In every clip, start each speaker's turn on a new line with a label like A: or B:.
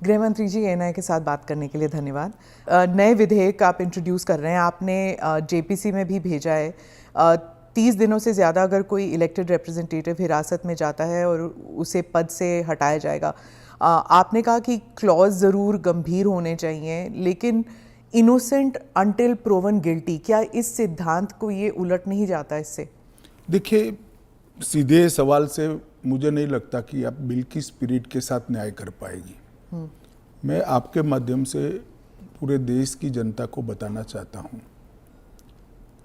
A: गृह मंत्री जी, एएनआई के साथ बात करने के लिए धन्यवाद। नए विधेयक आप इंट्रोड्यूस कर रहे हैं, आपने जेपीसी में भी भेजा है। 30 दिनों से ज़्यादा अगर कोई इलेक्टेड रिप्रेजेंटेटिव हिरासत में जाता है और उसे पद से हटाया जाएगा। आपने कहा कि क्लॉज ज़रूर गंभीर होने चाहिए, लेकिन इनोसेंट अंटिल प्रोवन गिल्टी, क्या इस सिद्धांत को ये उलट नहीं जाता इससे?
B: देखिए, सीधे सवाल से मुझे नहीं लगता कि आप बिल की स्पिरिट के साथ न्याय कर पाएगी। मैं आपके माध्यम से पूरे देश की जनता को बताना चाहता हूं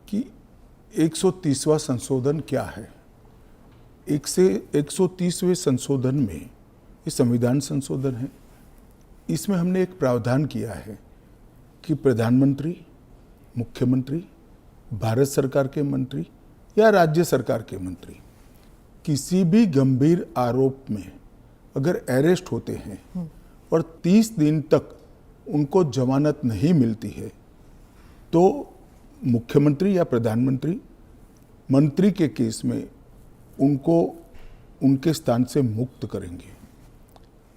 B: कि 130वां संशोधन क्या है। 130वें संशोधन में ये संविधान संशोधन है। इसमें हमने एक प्रावधान किया है कि प्रधानमंत्री, मुख्यमंत्री, भारत सरकार के मंत्री या राज्य सरकार के मंत्री किसी भी गंभीर आरोप में अगर अरेस्ट होते हैं और 30 दिन तक उनको जमानत नहीं मिलती है तो मुख्यमंत्री या प्रधानमंत्री मंत्री के केस में उनको उनके स्थान से मुक्त करेंगे।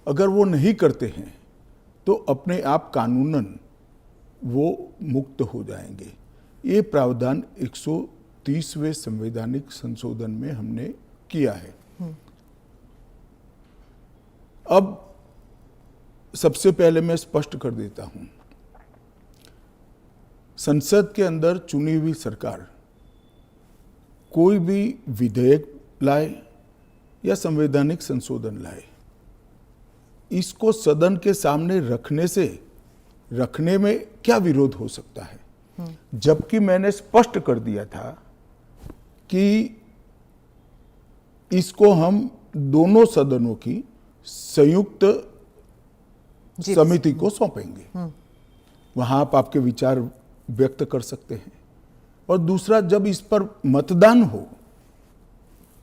B: अगर वो नहीं करते हैं तो अपने आप कानूनन वो मुक्त हो जाएंगे। ये प्रावधान 130वें संवैधानिक संशोधन में हमने किया है। अब सबसे पहले मैं स्पष्ट कर देता हूं, संसद के अंदर चुनी हुई सरकार कोई भी विधेयक लाए या संवैधानिक संशोधन लाए, इसको सदन के सामने रखने में क्या विरोध हो सकता है। जबकि मैंने स्पष्ट कर दिया था कि इसको हम दोनों सदनों की संयुक्त समिति को सौंपेंगे। वहां आप आपके विचार व्यक्त कर सकते हैं। और दूसरा, जब इस पर मतदान हो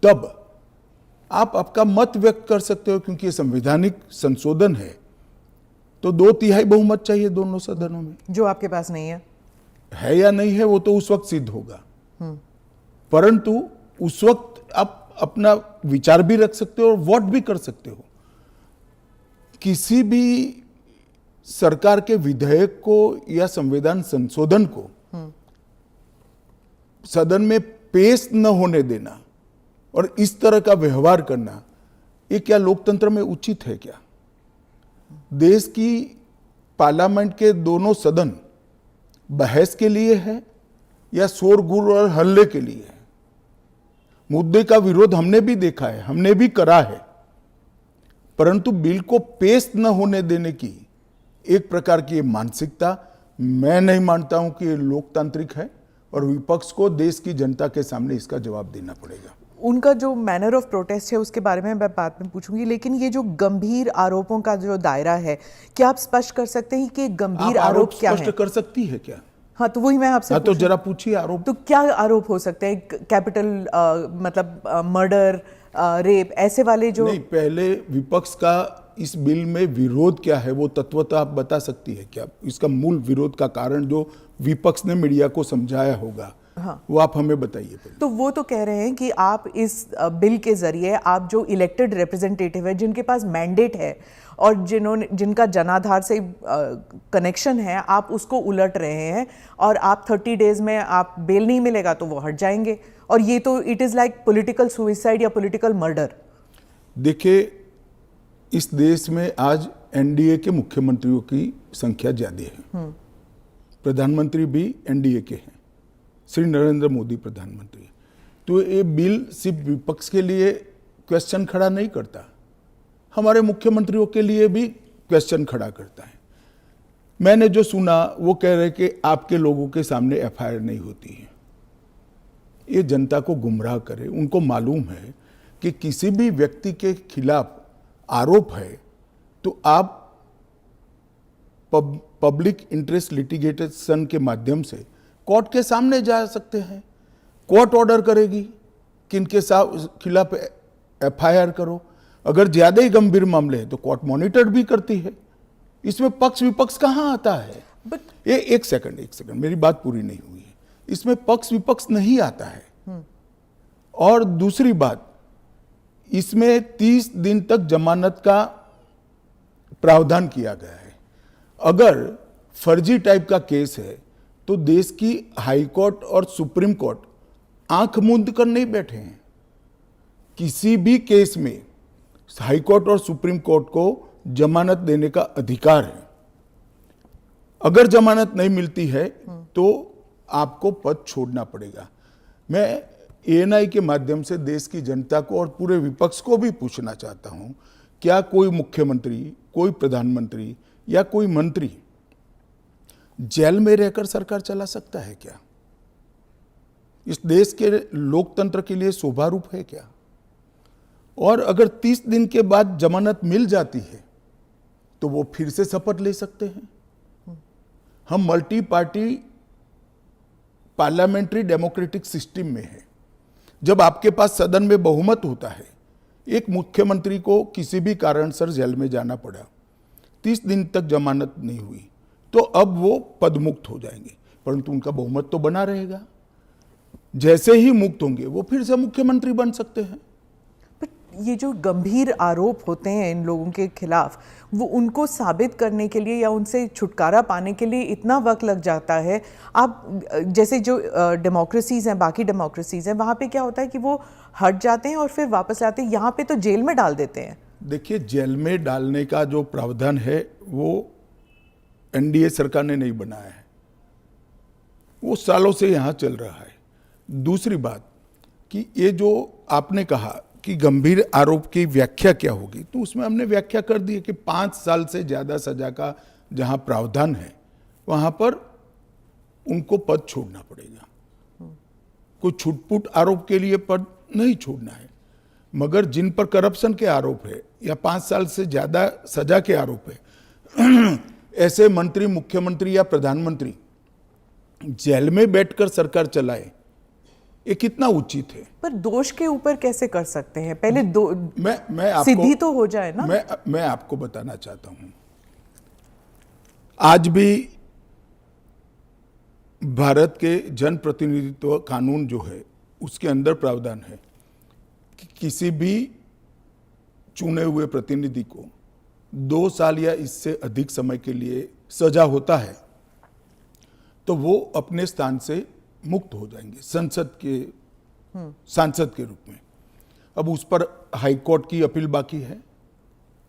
B: तब आप आपका मत व्यक्त कर सकते हो, क्योंकि ये संवैधानिक संशोधन है तो 2/3 बहुमत चाहिए दोनों सदनों में,
A: जो आपके पास नहीं है
B: या नहीं है वो तो उस वक्त सिद्ध होगा। परंतु उस वक्त आप अपना विचार भी रख सकते हो और वोट भी कर सकते हो। किसी भी सरकार के विधेयक को या संविधान संशोधन को सदन में पेश न होने देना और इस तरह का व्यवहार करना, ये क्या लोकतंत्र में उचित है? क्या देश की पार्लियामेंट के दोनों सदन बहस के लिए है या शोरगुल और हल्ले के लिए है? मुद्दे का विरोध हमने भी देखा है, हमने भी करा है, परंतु बिल को पेश न होने देने की एक प्रकार की मानसिकता मैं नहीं मानता हूं कि ये लोकतांत्रिक है और विपक्ष को देश की जनता के सामने इसका जवाब देना पड़ेगा।
A: उनका जो मैनर ऑफ प्रोटेस्ट है उसके बारे में मैं बाद में पूछूंगी, लेकिन ये जो गंभीर आरोपों का जो दायरा है, क्या आप स्पष्ट कर सकते हैं कि गंभीर आरोप क्या है?
B: स्पष्ट कर सकती है क्या?
A: हाँ, तो वही मैं आपसे
B: तो जरा पूछिए आरोप।
A: तो क्या आरोप हो सकते हैं? कैपिटल मतलब मर्डर, रेप, ऐसे वाले जो
B: नहीं, पहले विपक्ष का इस बिल में विरोध क्या है वो तत्वतः आप बता सकती है क्या? इसका मूल विरोध का कारण जो विपक्ष ने मीडिया को समझाया होगा, हाँ, वो आप हमें बताइए पहले।
A: तो वो तो कह रहे हैं कि आप इस बिल के जरिए आप जो इलेक्टेड रिप्रेजेंटेटिव है, जिनके पास मैंडेट है और जिनका जनाधार से कनेक्शन है, आप उसको उलट रहे हैं और आप 30 डेज में आप बेल नहीं मिलेगा तो वो हट जाएंगे। और ये तो it is like political suicide या पॉलिटिकल मर्डर।
B: देखिए, इस देश में आज एनडीए के मुख्यमंत्रियों की संख्या ज्यादा है। प्रधानमंत्री भी एनडीए के हैं, श्री नरेंद्र मोदी प्रधानमंत्री। तो ये बिल सिर्फ विपक्ष के लिए क्वेश्चन खड़ा नहीं करता, हमारे मुख्यमंत्रियों के लिए भी क्वेश्चन खड़ा करता है। मैंने जो सुना वो कह रहे कि आपके लोगों के सामने एफआईआर नहीं होती है। ये जनता को गुमराह करे। उनको मालूम है कि किसी भी व्यक्ति के खिलाफ आरोप है तो आप पब्लिक इंटरेस्ट लिटिगेशन के माध्यम से कोर्ट के सामने जा सकते हैं। कोर्ट ऑर्डर करेगी कि इनके खिलाफ एफआईआर करो। अगर ज्यादा ही गंभीर मामले हैं तो कोर्ट मॉनिटर भी करती है। इसमें पक्ष विपक्ष कहां आता है? ये एक सेकंड, मेरी बात पूरी नहीं हुई है। इसमें पक्ष विपक्ष नहीं आता है। और दूसरी बात, इसमें 30 दिन तक जमानत का प्रावधान किया गया है। अगर फर्जी टाइप का केस है तो देश की हाई कोर्ट और सुप्रीम कोर्ट आंख मूंद कर नहीं बैठे हैं। किसी भी केस में हाई कोर्ट और सुप्रीम कोर्ट को जमानत देने का अधिकार है। अगर जमानत नहीं मिलती है तो आपको पद छोड़ना पड़ेगा। मैं एएनआई के माध्यम से देश की जनता को और पूरे विपक्ष को भी पूछना चाहता हूं, क्या कोई मुख्यमंत्री, कोई प्रधानमंत्री या कोई मंत्री जेल में रहकर सरकार चला सकता है क्या? इस देश के लोकतंत्र के लिए शोभा रूप है क्या? और अगर 30 दिन के बाद जमानत मिल जाती है तो वो फिर से शपथ ले सकते हैं। हम multi party parliamentary democratic system में है। जब आपके पास सदन में बहुमत होता है, एक मुख्यमंत्री को किसी भी कारणसर जेल में जाना पड़ा, 30 दिन तक जमानत नहीं हुई, तो अब वो पदमुक्त हो जाएंगे, परंतु उनका बहुमत तो बना रहेगा। जैसे ही मुक्त होंगे वो फिर से मुख्यमंत्री बन सकते हैं।
A: ये जो गंभीर आरोप होते हैं इन लोगों के खिलाफ, वो उनको साबित करने के लिए या उनसे छुटकारा पाने के लिए इतना वक्त लग जाता है। आप जैसे जो डेमोक्रेसीज हैं, बाकी डेमोक्रेसीज हैं, वहाँ पे क्या होता है कि वो हट जाते हैं और फिर वापस आते हैं। यहाँ पे तो जेल में डाल देते हैं।
B: देखिए, जेल में डालने का जो प्रावधान है वो एनडीए सरकार ने नहीं बनाया है, वो सालों से यहाँ चल रहा है। दूसरी बात कि ये जो आपने कहा कि गंभीर आरोप की व्याख्या क्या होगी, तो उसमें हमने व्याख्या कर दी है कि 5 साल से ज्यादा सजा का जहां प्रावधान है वहां पर उनको पद छोड़ना पड़ेगा। कोई छुटपुट आरोप के लिए पद नहीं छोड़ना है, मगर जिन पर करप्शन के आरोप है या 5 साल से ज्यादा सजा के आरोप है, ऐसे मंत्री, मुख्यमंत्री या प्रधानमंत्री जेल में बैठकर सरकार चलाए, ये कितना उचित है?
A: पर दोष के ऊपर कैसे कर सकते हैं? पहले
B: मैं आपको
A: सिद्धि तो हो जाए ना।
B: मैं आपको बताना चाहता हूं, आज भी भारत के जन प्रतिनिधित्व कानून जो है उसके अंदर प्रावधान है कि किसी भी चुने हुए प्रतिनिधि को 2 साल या इससे अधिक समय के लिए सजा होता है तो वो अपने स्थान से मुक्त हो जाएंगे सांसद के रूप में। अब उस पर हाई कोर्ट की अपील बाकी है,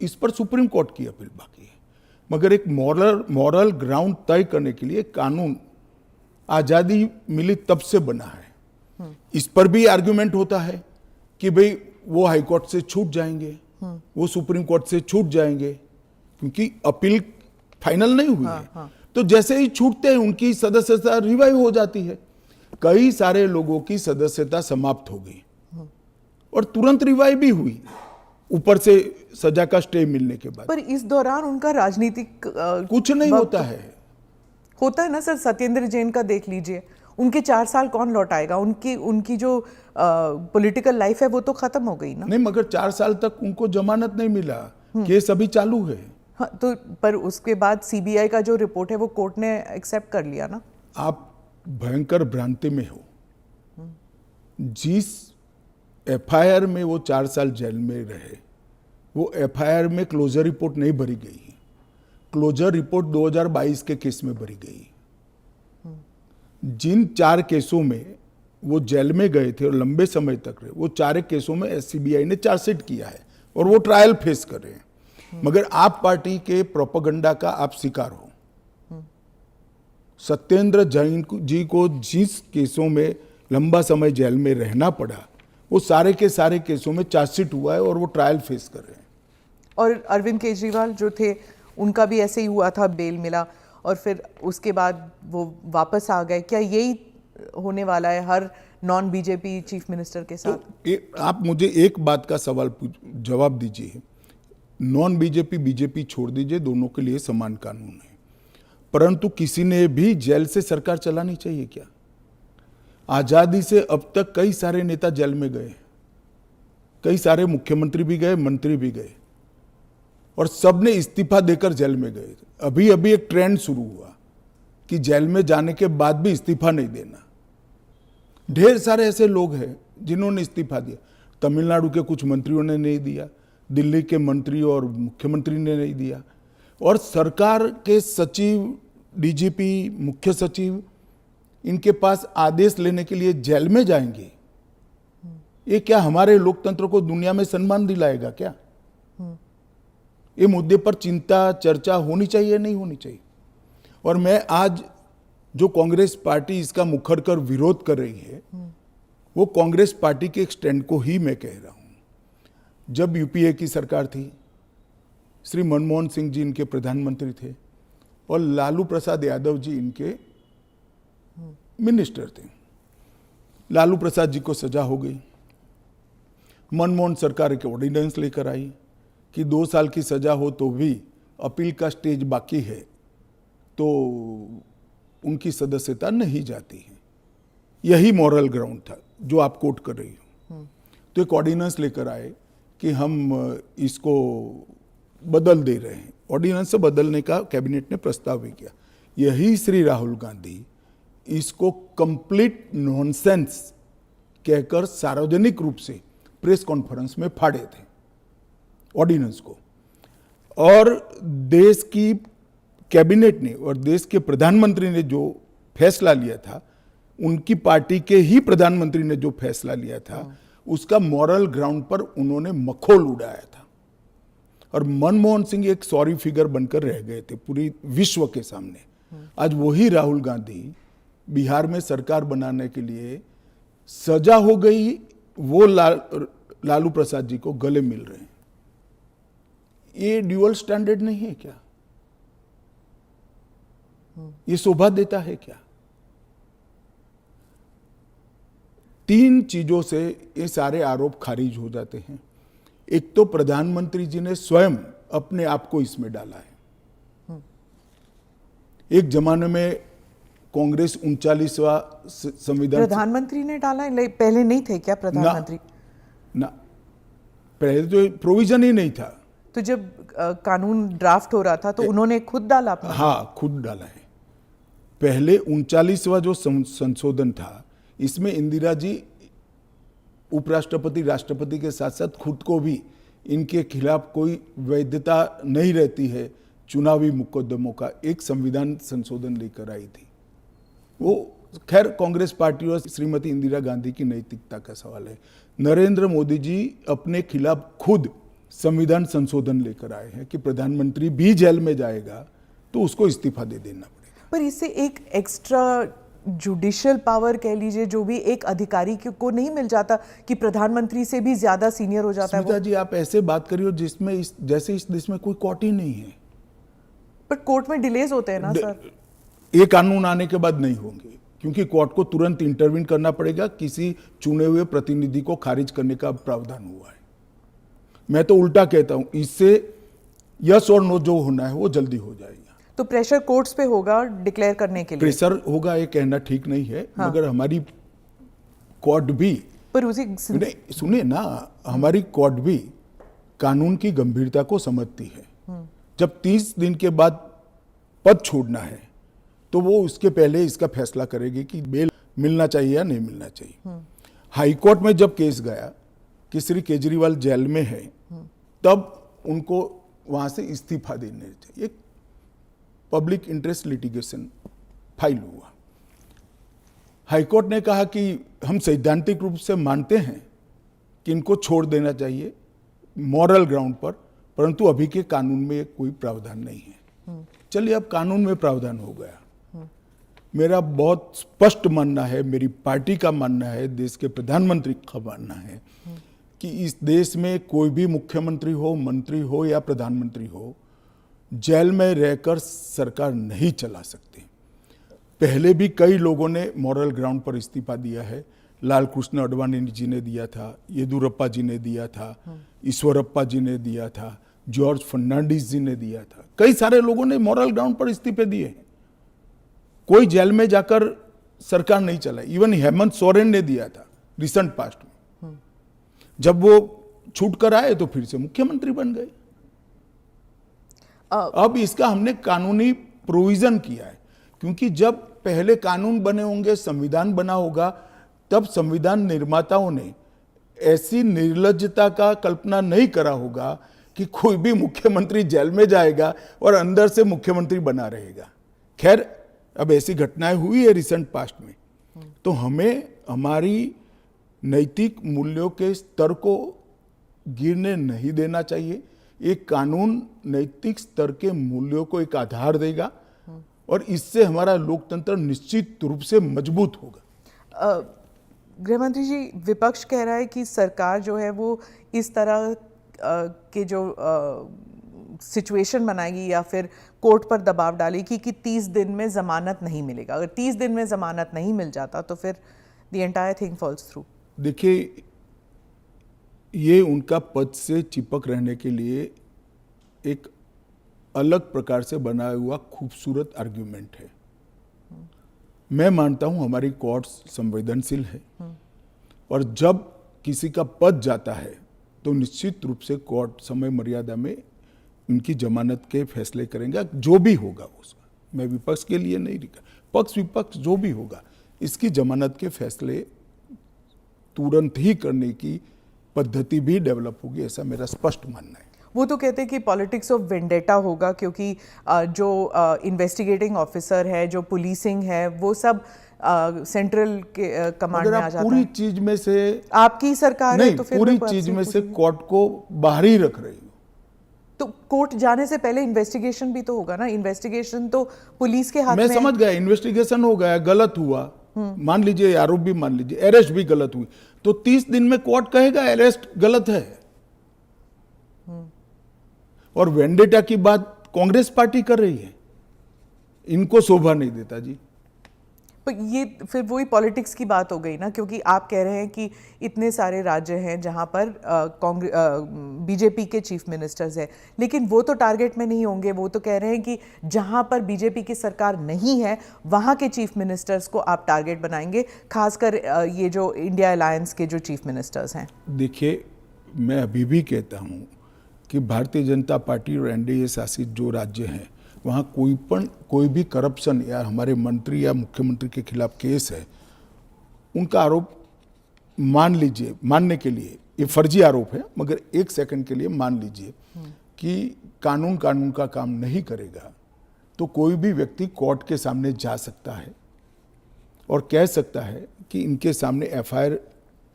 B: इस पर सुप्रीम कोर्ट की अपील बाकी है, मगर एक मॉरल ग्राउंड तय करने के लिए कानून आजादी मिली तब से बना है। इस पर भी आर्गुमेंट होता है कि भाई वो हाई कोर्ट से छूट जाएंगे, वो सुप्रीम कोर्ट से छूट जाएंगे, क्योंकि अपील फाइनल नहीं हुई है। तो जैसे ही छूटते हैं उनकी सदस्यता रिवाइव हो जाती है। कई सारे लोगों की सदस्यता समाप्त हो गई और तुरंत रिवाइव भी हुई, ऊपर से सजा का स्टे मिलने के बाद।
A: पर इस दौरान उनका राजनीतिक
B: कुछ नहीं होता है
A: ना सर। सत्येंद्र जैन का देख लीजिए, उनके 4 साल कौन लौटाएगा? उनकी जो पॉलिटिकल लाइफ है वो तो खत्म हो गई ना।
B: नहीं, मगर 4 साल तक उनको जमानत नहीं मिला, केस अभी चालू है।
A: हाँ, तो पर उसके बाद सीबीआई का जो रिपोर्ट है वो कोर्ट ने एक्सेप्ट कर लिया ना।
B: आप भयंकर भ्रांति में हो। जिस एफआईआर में वो 4 साल जेल में रहे, वो एफआईआर में क्लोजर रिपोर्ट नहीं भरी गई। क्लोजर रिपोर्ट 2022 के केस में भरी गई। जिन 4 केसों में वो जेल में गए थे और लंबे समय तक रहे, वो 4 केसों में सीबीआई ने चार्जशीट किया है और वो ट्रायल फेस कर रहे हैं। मगर आप पार्टी के प्रोपेगेंडा का आप शिकार हो। सत्येंद्र जैन जी को जिस केसों में लंबा समय जेल में रहना पड़ा, वो सारे के सारे केसों में चार्जशीट हुआ है और वो ट्रायल फेस कर रहे हैं।
A: और अरविंद केजरीवाल जो थे, उनका भी ऐसे ही हुआ था, बेल मिला और फिर उसके बाद वो वापस आ गए। क्या यही होने वाला है हर नॉन बीजेपी चीफ मिनिस्टर के साथ?
B: तो आप मुझे एक बात का जवाब दीजिए, नॉन बीजेपी बीजेपी छोड़ दीजिए, दोनों के लिए समान कानून है, परंतु किसी ने भी जेल से सरकार चलानी चाहिए क्या? आजादी से अब तक कई सारे नेता जेल में गए, कई सारे मुख्यमंत्री भी गए, मंत्री भी गए, और सब ने इस्तीफा देकर जेल में गए। अभी अभी एक ट्रेंड शुरू हुआ कि जेल में जाने के बाद भी इस्तीफा नहीं देना। ढेर सारे ऐसे लोग हैं जिन्होंने इस्तीफा दिया। तमिलनाडु के कुछ मंत्रियों ने नहीं दिया, दिल्ली के मंत्री और मुख्यमंत्री ने नहीं दिया, और सरकार के सचिव, डीजीपी, मुख्य सचिव इनके पास आदेश लेने के लिए जेल में जाएंगे, ये क्या हमारे लोकतंत्र को दुनिया में सम्मान दिलाएगा क्या? ये मुद्दे पर चिंता, चर्चा होनी चाहिए, नहीं होनी चाहिए? और मैं आज जो कांग्रेस पार्टी इसका मुखर कर विरोध कर रही है, वो कांग्रेस पार्टी के एक स्टैंड को ही मैं कह रहा हूं। जब यूपीए की सरकार थी, श्री मनमोहन सिंह जी इनके प्रधानमंत्री थे और लालू प्रसाद यादव जी इनके मिनिस्टर थे। लालू प्रसाद जी को सजा हो गई। मनमोहन सरकार एक ऑर्डिनेंस लेकर आई कि 2 साल की सजा हो तो भी अपील का स्टेज बाकी है तो उनकी सदस्यता नहीं जाती है। यही मॉरल ग्राउंड था जो आप कोट कर रही हो। तो एक ऑर्डिनेंस लेकर आए कि हम इसको बदल दे रहे हैं। ऑर्डिनेंस से बदलने का कैबिनेट ने प्रस्ताव भी किया। यही श्री राहुल गांधी इसको कंप्लीट नॉनसेंस कहकर सार्वजनिक रूप से प्रेस कॉन्फ्रेंस में फाड़े थे ऑर्डिनेंस को। और देश की कैबिनेट ने और देश के प्रधानमंत्री ने जो फैसला लिया था, उनकी पार्टी के ही प्रधानमंत्री ने जो फैसला लिया था, उसका मॉरल ग्राउंड पर उन्होंने मखौल उड़ाया था। और मनमोहन सिंह एक सॉरी फिगर बनकर रह गए थे पूरी विश्व के सामने। आज वही राहुल गांधी बिहार में सरकार बनाने के लिए सजा हो गई, वो लालू प्रसाद जी को गले मिल रहे हैं। ये ड्यूअल स्टैंडर्ड नहीं है क्या? ये शोभा देता है क्या? 3 चीजों से ये सारे आरोप खारिज हो जाते हैं। एक तो प्रधानमंत्री जी ने स्वयं अपने आप को इसमें डाला है। एक जमाने में कांग्रेस 39वां संविधान,
A: प्रधानमंत्री ने डाला है, पहले नहीं थे क्या प्रधानमंत्री?
B: ना, पहले तो प्रोविजन ही नहीं था।
A: तो जब कानून ड्राफ्ट हो रहा था तो उन्होंने खुद डाला अपना?
B: हाँ, खुद डाला है। पहले 39वां जो संशोधन था, इसमें इंदिरा जी उपराष्ट्रपति, राष्ट्रपति के साथ साथ खुद को भी इनके खिलाफ कोई वैधता नहीं रहती है चुनावी मुकदमों का एक संविधान संशोधन लेकर आई थी। वो खैर कांग्रेस पार्टी और श्रीमती इंदिरा गांधी की नैतिकता का सवाल है। नरेंद्र मोदी जी अपने खिलाफ खुद संविधान संशोधन लेकर आए हैं कि प्रधानमंत्री भी जेल में जाएगा तो उसको इस्तीफा दे देना पड़ेगा।
A: पर इससे एक एक्स्ट्रा जुडिशियल पावर कह लीजिए जो भी एक अधिकारी को नहीं मिल जाता कि प्रधानमंत्री से भी ज्यादा सीनियर हो जाता है वो?
B: जी, आप ऐसे बात करिए जिसमें जैसे इस देश में कोई कोर्ट ही नहीं है।
A: पर कोर्ट में डिलेज होते हैं ना सर?
B: ये कानून आने के बाद नहीं होंगे, क्योंकि कोर्ट को तुरंत इंटरवीन करना पड़ेगा। किसी चुने हुए प्रतिनिधि को खारिज करने का प्रावधान हुआ है। मैं तो उल्टा कहता हूं, इससे यस और नो जो होना है वो जल्दी हो जाएगा।
A: तो प्रेशर कोर्ट्स पे होगा डिक्लेयर करने के लिए?
B: प्रेशर होगा ये कहना ठीक नहीं है। हाँ। मगर हमारी कोर्ट भी,
A: पर उसी
B: सुनिए ना, हमारी कोर्ट भी कानून की गंभीरता को समझती है। जब 30 दिन के बाद पद छोड़ना है तो वो उसके पहले इसका फैसला करेगी कि बेल मिलना चाहिए या नहीं मिलना चाहिए। हाईकोर्ट में जब केस गया कि श्री केजरीवाल जेल में है, तब उनको वहां से इस्तीफा देने चाहिए। एक पब्लिक इंटरेस्ट लिटिगेशन फाइल हुआ। हाईकोर्ट ने कहा कि हम सैद्धांतिक रूप से मानते हैं कि इनको छोड़ देना चाहिए मॉरल ग्राउंड पर, परंतु अभी के कानून में कोई प्रावधान नहीं है। चलिए, अब कानून में प्रावधान हो गया। मेरा बहुत स्पष्ट मानना है, मेरी पार्टी का मानना है, देश के प्रधानमंत्री का मानना है कि इस देश में कोई भी मुख्यमंत्री हो, मंत्री हो या प्रधानमंत्री हो, जेल में रहकर सरकार नहीं चला सकते। पहले भी कई लोगों ने मॉरल ग्राउंड पर इस्तीफा दिया है। लाल कृष्ण अडवाणी जी ने दिया था, येदुरप्पा जी ने दिया था, ईश्वरप्पा जी ने दिया था, जॉर्ज फर्नांडिस जी ने दिया था। कई सारे लोगों ने मॉरल ग्राउंड पर इस्तीफे दिए हैं। कोई जेल में जाकर सरकार नहीं चलाई। इवन हेमंत सोरेन ने दिया था रिसेंट पास्ट में। जब वो छूट कर आए तो फिर से मुख्यमंत्री बन गए। अब इसका हमने कानूनी प्रोविजन किया है, क्योंकि जब पहले कानून बने होंगे, संविधान बना होगा, तब संविधान निर्माताओं ने ऐसी निर्लज्जता का कल्पना नहीं करा होगा कि कोई भी मुख्यमंत्री जेल में जाएगा और अंदर से मुख्यमंत्री बना रहेगा। खैर, अब ऐसी घटनाएं हुई है रिसेंट पास्ट में, तो हमें हमारी नैतिक मूल्यों के स्तर को गिरने नहीं देना चाहिए। एक कानून नैतिक स्तर के मूल्यों को एक आधार देगा और इससे हमारा लोकतंत्र निश्चित रूप से मजबूत होगा।
A: गृहमंत्री जी, विपक्ष कह रहा है कि सरकार जो है वो इस तरह के जो सिचुएशन बनाएगी या फिर कोर्ट पर दबाव डालेगी कि 30 दिन में जमानत नहीं मिलेगा। अगर 30 दिन में जमानत नहीं मिल जाता तो फिर the entire thing falls through.
B: देखिए, ये उनका पद से चिपक रहने के लिए एक अलग प्रकार से बनाया हुआ खूबसूरत आर्ग्यूमेंट है। मैं मानता हूं हमारी कोर्ट्स संवेदनशील है और जब किसी का पद जाता है तो निश्चित रूप से कोर्ट समय मर्यादा में उनकी जमानत के फैसले करेंगे, जो भी होगा उसका। मैं विपक्ष के लिए नहीं लिखा, पक्ष विपक्ष जो भी होगा, इसकी जमानत के फैसले तुरंत ही करने की पद्धति भी डेवलप होगी, ऐसा मेरा स्पष्ट मानना है।
A: वो तो कहते हैं कि पॉलिटिक्स ऑफ वेंडेटा होगा, क्योंकि जो इन्वेस्टिगेटिंग ऑफिसर है, जो पुलिसिंग है, वो सब सेंट्रल के कमांड में आ जाता है।
B: पूरी चीज में से
A: आपकी सरकार
B: नहीं,
A: है तो फिर
B: पूरी चीज में से कोर्ट को बाहर ही रख रही हो।
A: तो कोर्ट जाने से पहले इन्वेस्टिगेशन भी तो होगा ना। इन्वेस्टिगेशन तो पुलिस के हाथ में।
B: मैं समझ गया, इन्वेस्टिगेशन हो गया, गलत हुआ, मान लीजिए आरोप भी मान लीजिए, अरेस्ट भी गलत हुई, तो 30 दिन में कोर्ट कहेगा अरेस्ट गलत है। और वेंडेटा की बात कांग्रेस पार्टी कर रही है, इनको शोभा नहीं देता जी।
A: पर ये फिर वही पॉलिटिक्स की बात हो गई ना, क्योंकि आप कह रहे हैं कि इतने सारे राज्य हैं जहां पर बीजेपी के चीफ मिनिस्टर्स हैं, लेकिन वो तो टारगेट में नहीं होंगे। वो तो कह रहे हैं कि जहां पर बीजेपी की सरकार नहीं है वहां के चीफ मिनिस्टर्स को आप टारगेट बनाएंगे, खासकर ये जो इंडिया अलायंस के जो चीफ मिनिस्टर्स हैं।
B: देखिए, मैं अभी भी कहता हूं कि भारतीय जनता पार्टी और एनडीए शासित जो राज्य हैं वहाँ कोई भी करप्शन या हमारे मंत्री या मुख्यमंत्री के खिलाफ केस है, उनका आरोप मान लीजिए, मानने के लिए ये फर्जी आरोप है, मगर एक सेकंड के लिए मान लीजिए कि कानून का काम नहीं करेगा, तो कोई भी व्यक्ति कोर्ट के सामने जा सकता है और कह सकता है कि इनके सामने एफआईआर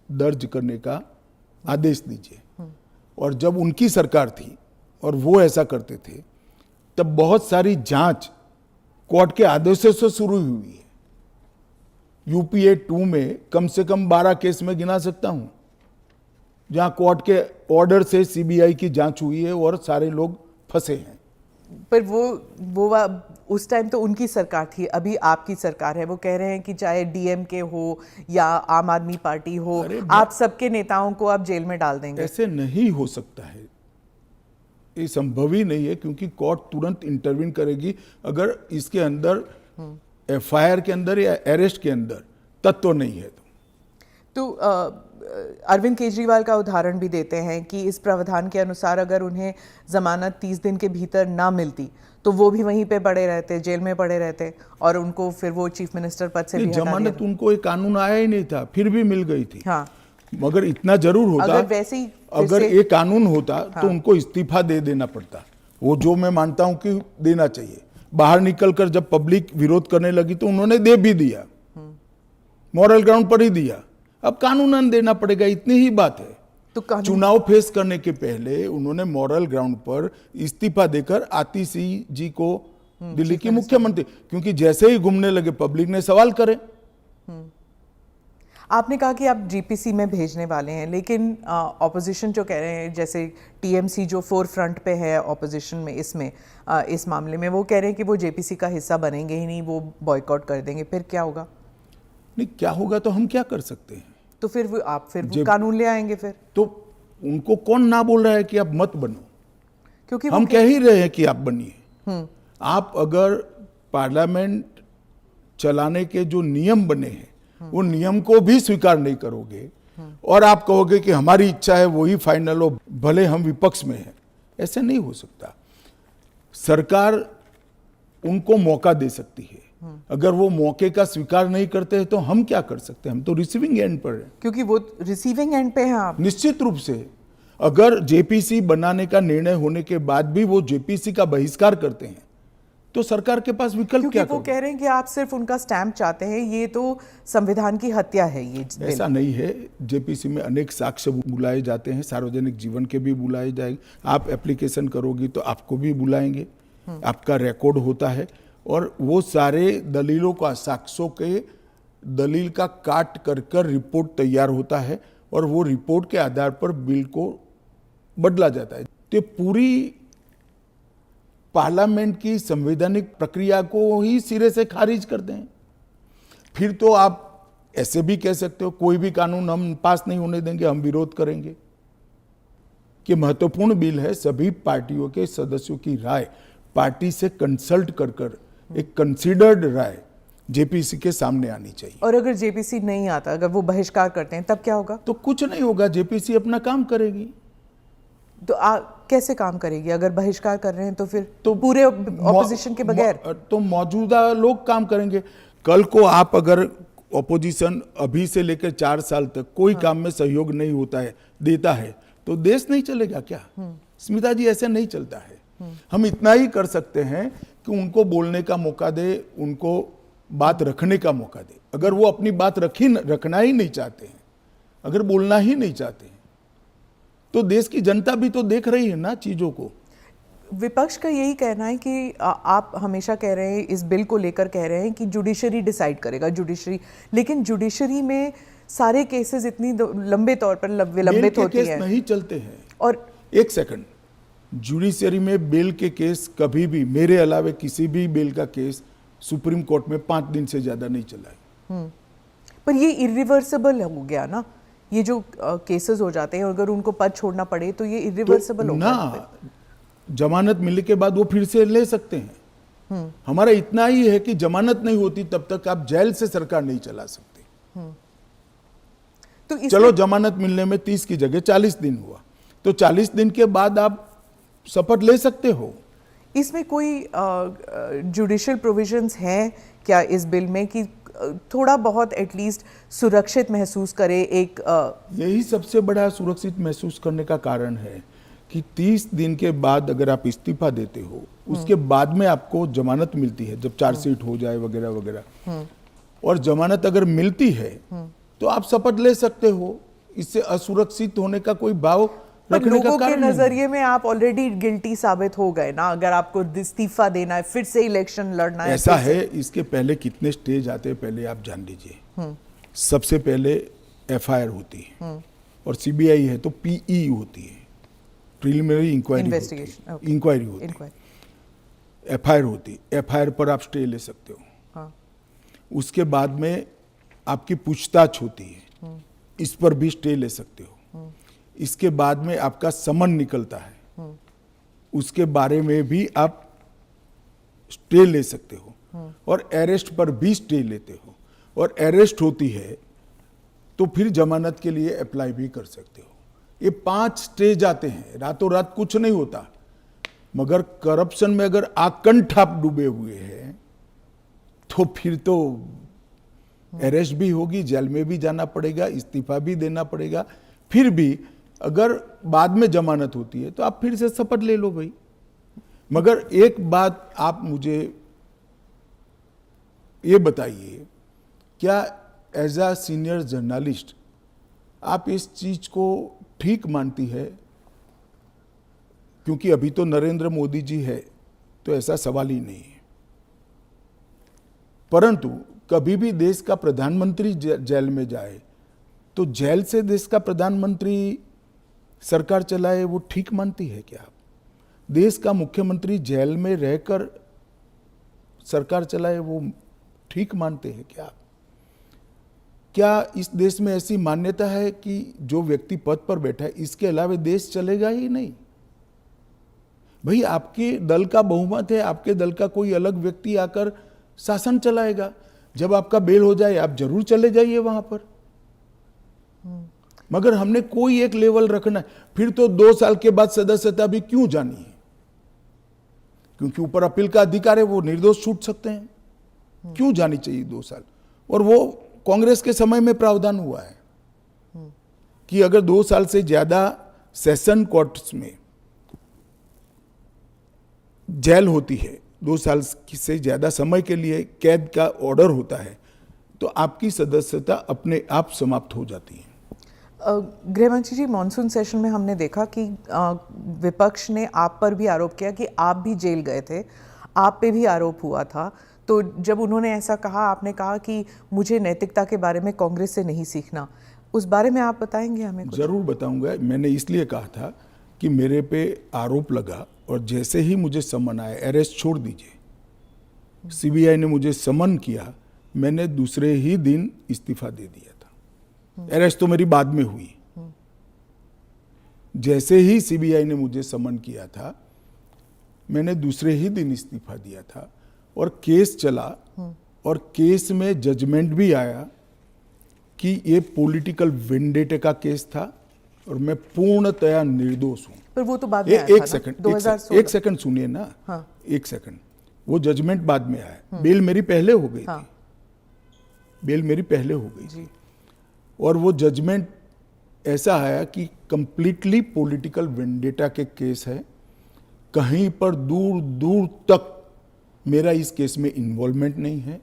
B: दर्ज करने का आदेश दीजिए। और जब उनकी सरकार थी और वो ऐसा करते थे, तब बहुत सारी जांच कोर्ट के आदेशों से शुरू हुई है। यूपीए 2 में कम से कम 12 केस में गिना सकता हूं जहां कोर्ट के ऑर्डर से सीबीआई की जांच हुई है और सारे लोग फंसे हैं।
A: पर वो उस टाइम तो उनकी सरकार थी, अभी आपकी सरकार है। वो कह रहे हैं कि चाहे डीएमके हो या आम आदमी पार्टी हो, आप सबके नेताओं को आप जेल में डाल देंगे।
B: ऐसे नहीं हो सकता है, ये संभव ही नहीं है, क्योंकि कोर्ट तुरंत इंटरवीन करेगी अगर इसके अंदर एफआईआर के अंदर या अरेस्ट के अंदर तत्व नहीं है तो
A: अरविंद केजरीवाल का उदाहरण भी देते हैं कि इस प्रावधान के अनुसार अगर उन्हें जमानत 30 दिन के भीतर ना मिलती तो वो भी वहीं पे पड़े रहते, जेल में पड़े रहते, और उनको फिर वो चीफ मिनिस्टर पद से भी हटा
B: जमानत
A: दिया।
B: उनको एक कानून आया ही नहीं था, फिर भी मिल गई थी।
A: हाँ,
B: मगर इतना जरूर होता,
A: अगर वैसे ही
B: अगर ये कानून होता तो उनको इस्तीफा दे देना पड़ता, वो जो मैं मानता हूं कि देना चाहिए। बाहर निकलकर जब पब्लिक विरोध करने लगी तो उन्होंने दे भी दिया, मॉरल ग्राउंड पर ही दिया। अब कानूनन देना पड़ेगा, इतनी ही बात है।
A: तो
B: चुनाव फेस करने के पहले उन्होंने मॉरल ग्राउंड पर इस्तीफा देकर आतिशी जी को दिल्ली की मुख्यमंत्री, क्योंकि जैसे ही घूमने लगे पब्लिक ने सवाल करे।
A: आपने कहा कि आप जीपीसी में भेजने वाले हैं, लेकिन ऑपोजिशन जो कह रहे हैं, जैसे टीएमसी जो फोर फ्रंट पे है ऑपोजिशन में, इसमें इस मामले में वो कह रहे हैं कि वो जेपीसी का हिस्सा बनेंगे ही नहीं, वो बॉयकॉट कर देंगे। फिर क्या होगा?
B: नहीं, क्या होगा तो हम क्या कर सकते हैं?
A: तो फिर वो कानून ले आएंगे फिर।
B: तो उनको कौन ना बोल रहा है कि आप मत बनो,
A: क्योंकि
B: हम कह ही रहे हैं कि आप बनिए। आप अगर पार्लियामेंट चलाने के जो नियम बने हैं वो नियम को भी स्वीकार नहीं करोगे और आप कहोगे कि हमारी इच्छा है वही फाइनल हो, भले हम विपक्ष में हैं, ऐसे नहीं हो सकता। सरकार उनको मौका दे सकती है, अगर वो मौके का स्वीकार नहीं करते हैं तो हम क्या कर सकते हैं? हम तो रिसीविंग एंड पर हैं।
A: क्योंकि वो रिसीविंग एंड पे हैं आप।
B: निश्चित रूप से अगर जेपीसी बनाने का निर्णय होने के बाद भी वो जेपीसी का बहिष्कार करते हैं तो सरकार के पास विकल्प
A: क्योंकि
B: क्या
A: वो
B: होगा?
A: कह रहे हैं कि आप सिर्फ उनका स्टैंप चाहते हैं, ये तो संविधान की हत्या है ये बिल।
B: ऐसा नहीं है। जेपीसी में अनेक साक्ष्य बुलाए जाते हैं, सार्वजनिक जीवन के भी बुलाए जाएंगे। आप एप्लीकेशन करोगी तो आपको भी बुलाएंगे, आपका रिकॉर्ड होता है और वो सारे दलीलों का, साक्ष्यों के दलील का काट कर रिपोर्ट तैयार होता है और वो रिपोर्ट के आधार पर बिल को बदला जाता है। तो पूरी पार्लियामेंट की संवैधानिक प्रक्रिया को ही सिरे से खारिज कर दें। फिर तो आप ऐसे भी कह सकते हो कोई भी कानून हम पास नहीं होने देंगे, हम विरोध करेंगे। कि महत्वपूर्ण बिल है, सभी पार्टियों के सदस्यों की राय पार्टी से कंसल्ट कर एक कंसीडर्ड राय जेपीसी के सामने आनी चाहिए।
A: और अगर जेपीसी नहीं आता, अगर वो बहिष्कार करते हैं, तब क्या होगा?
B: तो कुछ नहीं होगा, जेपीसी अपना काम करेगी।
A: तो कैसे काम करेगी? अगर बहिष्कार कर रहे हैं तो फिर तो पूरे ऑपोजिशन के बगैर
B: तो मौजूदा लोग काम करेंगे। कल को आप अगर ऑपोजिशन अभी से लेकर 4 साल तक कोई काम में सहयोग नहीं होता है, देता है, तो देश नहीं चलेगा क्या? स्मिता जी, ऐसे नहीं चलता है। हम इतना ही कर सकते हैं कि उनको बोलने का मौका दे, उनको बात रखने का मौका दे। अगर वो अपनी बात रखना ही नहीं चाहते हैं, अगर बोलना ही नहीं चाहते हैं, तो देश की जनता भी तो देख रही है ना चीजों को।
A: विपक्ष का यही कहना है कि आप हमेशा कह रहे हैं, इस बिल को लेकर कह रहे हैं कि जुडिशरी डिसाइड करेगा, जुडिशरी। लेकिन जुडिशरी में सारे केसेस इतनी लंबे तौर पर विलंबित होती हैं,
B: नहीं चलते हैं।
A: और
B: एक सेकंड, जुडिशरी में बेल के केस कभी भी, मेरे अलावे किसी भी बेल का केस सुप्रीम कोर्ट में 5 दिन से ज्यादा नहीं चला है।
A: पर ये इरिवर्सिबल हो गया ना, ये जो केसेस हो जाते हैं, अगर उनको पद छोड़ना पड़े तो ये इरिवर्सिबल होगा
B: ना। जमानत मिलने के बाद वो फिर से ले सकते हैं। हमारा इतना ही है कि जमानत नहीं होती तब तक आप जेल से सरकार नहीं चला सकते।
A: तो
B: चलो, जमानत मिलने में 30 की जगह 40 दिन हुआ, तो 40 दिन के बाद आप शपथ ले सकते हो।
A: इसमें कोई जुडिशियल प्रोविजंस हैं क्या इस बिल में कि थोड़ा बहुत एटलीस्ट सुरक्षित महसूस करे?
B: यही सबसे बड़ा सुरक्षित महसूस करने का कारण है कि 30 दिन के बाद अगर आप इस्तीफा देते हो, उसके बाद में आपको जमानत मिलती है, जब चार्जशीट हो जाए वगैरह वगैरह, और जमानत अगर मिलती है तो आप शपथ ले सकते हो। इससे असुरक्षित होने का कोई भाव रखने का कारण नहीं।
A: नजरिए में आप ऑलरेडी गिल्टी साबित हो गए ना, अगर आपको इस्तीफा देना है, फिर से इलेक्शन लड़ना है।
B: ऐसा है, इसके पहले कितने स्टेज आते हैं पहले आप जान लीजिए। सबसे पहले एफआईआर होती है, और सीबीआई है तो पीई होती है, प्रिलिमिनरी इंक्वायरी होती है। एफआईआर होती है, एफआईआर पर आप स्टे ले सकते हो।
A: हाँ।
B: उसके बाद में आपकी पूछताछ होती है, इस पर भी स्टे ले सकते हो। इसके बाद में आपका समन निकलता है, उसके बारे में भी आप स्टे ले सकते हो, और अरेस्ट पर भी स्टे लेते हो, और अरेस्ट होती है तो फिर जमानत के लिए अप्लाई भी कर सकते हो। ये 5 स्टेज आते हैं, रातों रात कुछ नहीं होता। मगर करप्शन में अगर आकंठ आप डूबे हुए हैं तो फिर तो अरेस्ट भी होगी, जेल में भी जाना पड़ेगा, इस्तीफा भी देना पड़ेगा। फिर भी अगर बाद में जमानत होती है तो आप फिर से शपथ ले लो भाई। मगर एक बात आप मुझे ये बताइए, क्या एज अ सीनियर जर्नलिस्ट आप इस चीज को ठीक मानती है? क्योंकि अभी तो नरेंद्र मोदी जी है तो ऐसा सवाल ही नहीं है, परंतु कभी भी देश का प्रधानमंत्री जेल में जाए तो जेल से देश का प्रधानमंत्री सरकार चलाए, वो ठीक मानती है क्या आप? देश का मुख्यमंत्री जेल में रहकर सरकार चलाए, वो ठीक मानते हैं क्या आप? क्या इस देश में ऐसी मान्यता है कि जो व्यक्ति पद पर बैठा है इसके अलावा देश चलेगा ही नहीं? भाई, आपके दल का बहुमत है, आपके दल का कोई अलग व्यक्ति आकर शासन चलाएगा। जब आपका बेल हो जाए आप जरूर चले जाइए वहां पर। मगर हमने कोई एक लेवल रखना है। फिर तो 2 साल के बाद सदस्यता भी क्यों जानी है? क्योंकि ऊपर अपील का अधिकार है, वो निर्दोष छूट सकते हैं। क्यों जानी चाहिए 2 साल? और वो कांग्रेस के समय में प्रावधान हुआ है कि अगर 2 साल से ज्यादा सेशन कोर्ट्स में जेल होती है, 2 साल से ज़्यादा समय के लिए कैद का ऑर्डर होता है, तो आपकी सदस्यता अपने आप समाप्त हो जाती है।
A: गृहमंत्री जी, मॉनसून सेशन में हमने देखा कि विपक्ष ने आप पर भी आरोप किया कि आप भी जेल गए थे, आप पे भी आरोप हुआ था। तो जब उन्होंने ऐसा कहा, आपने कहा कि मुझे नैतिकता के बारे में कांग्रेस से नहीं सीखना, उस बारे में आप बताएंगे हमें कुछ?
B: जरूर बताऊंगा। मैंने इसलिए कहा था कि मेरे पे आरोप लगा और जैसे ही मुझे समन आया, अरेस्ट छोड़ दीजिए, सीबीआई ने मुझे समन किया, मैंने दूसरे ही दिन इस्तीफा दे दिया था। अरेस्ट तो मेरी बाद में हुई। जैसे ही सीबीआई ने मुझे समन किया था, मैंने दूसरे ही दिन इस्तीफा दिया था और केस चला और केस में जजमेंट भी आया कि ये पॉलिटिकल वेंडेटे का केस था और मैं पूर्णतया निर्दोष हूं।
A: पर वो तो बाद में आया था
B: एक
A: ना?
B: सेकंड,
A: 2016।
B: एक सेकंड सुनिए ना। हाँ। एक सेकंड, वो जजमेंट बाद में आया। बेल मेरी पहले हो गई थी, बेल मेरी पहले हो गई थी और वो जजमेंट ऐसा आया कि कंप्लीटली पॉलिटिकल वेंडेटा के केस है, कहीं पर दूर दूर तक मेरा इस केस में इन्वॉल्वमेंट नहीं है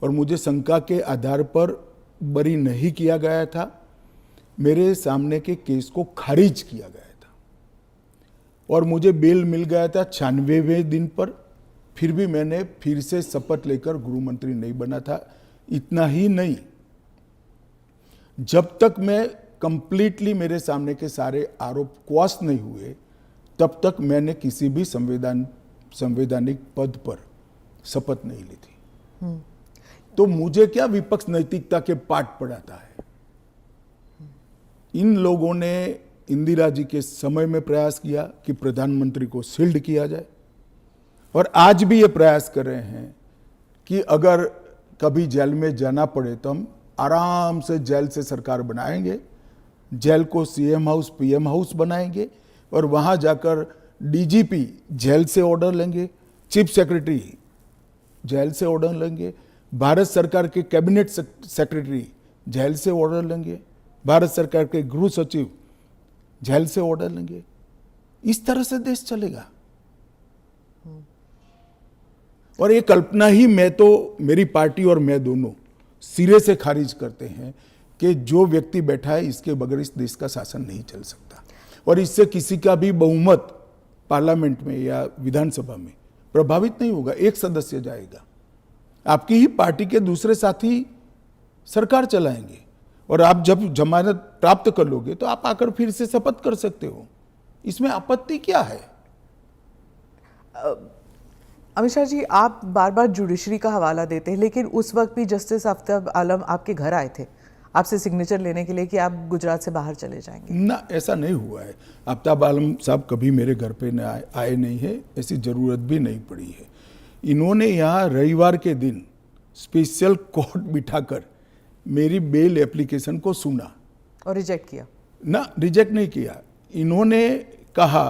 B: और मुझे शंका के आधार पर बरी नहीं किया गया था। मेरे सामने के केस को खारिज किया गया था और मुझे बेल मिल गया था 96वें दिन पर। फिर भी मैंने फिर से शपथ लेकर गृह मंत्री नहीं बना था। इतना ही नहीं, जब तक मैं कंप्लीटली मेरे सामने के सारे आरोप क्वाश नहीं हुए, तब तक मैंने किसी भी संवैधानिक पद पर शपथ नहीं ली थी। तो मुझे क्या विपक्ष नैतिकता के पाठ पढ़ाता है? इन लोगों ने इंदिरा जी के समय में प्रयास किया कि प्रधानमंत्री को शील्ड किया जाए और आज भी ये प्रयास कर रहे हैं कि अगर कभी जेल में जाना पड़े तो हम आराम से जेल से सरकार बनाएंगे, जेल को सीएम हाउस पीएम हाउस बनाएंगे और वहां जाकर डीजीपी जेल से ऑर्डर लेंगे, चीफ सेक्रेटरी जेल से ऑर्डर लेंगे, भारत सरकार के कैबिनेट सेक्रेटरी जेल से ऑर्डर लेंगे, भारत सरकार के गृह सचिव जेल से ऑर्डर लेंगे। इस तरह से देश चलेगा। और ये कल्पना ही मैं तो, मेरी पार्टी और मैं दोनों सिरे से खारिज करते हैं कि जो व्यक्ति बैठा है इसके बगैर इस देश का शासन नहीं चल सकता और इससे किसी का भी बहुमत पार्लियामेंट में या विधानसभा में प्रभावित नहीं होगा। एक सदस्य जाएगा, आपकी ही पार्टी के दूसरे साथी सरकार चलाएंगे और आप जब जमानत प्राप्त कर लोगे तो आप आकर फिर से शपथ कर सकते हो। इसमें आपत्ति क्या है?
A: अमित शाह जी, आप बार बार जुडिशरी का हवाला देते हैं, लेकिन उस वक्त भी जस्टिस आफ्ताब आलम आपके घर आए थे आपसे सिग्नेचर लेने के लिए कि आप गुजरात से बाहर चले जाएंगे।
B: ना, ऐसा नहीं हुआ है। आफ्ताब आलम साहब कभी मेरे घर पे आए नहीं है, ऐसी जरूरत भी नहीं पड़ी है। इन्होंने यहाँ रविवार के दिन स्पेशल कोर्ट बिठाकर मेरी बेल एप्लीकेशन को सुना
A: और रिजेक्ट किया?
B: ना, रिजेक्ट नहीं किया। इन्होंने कहा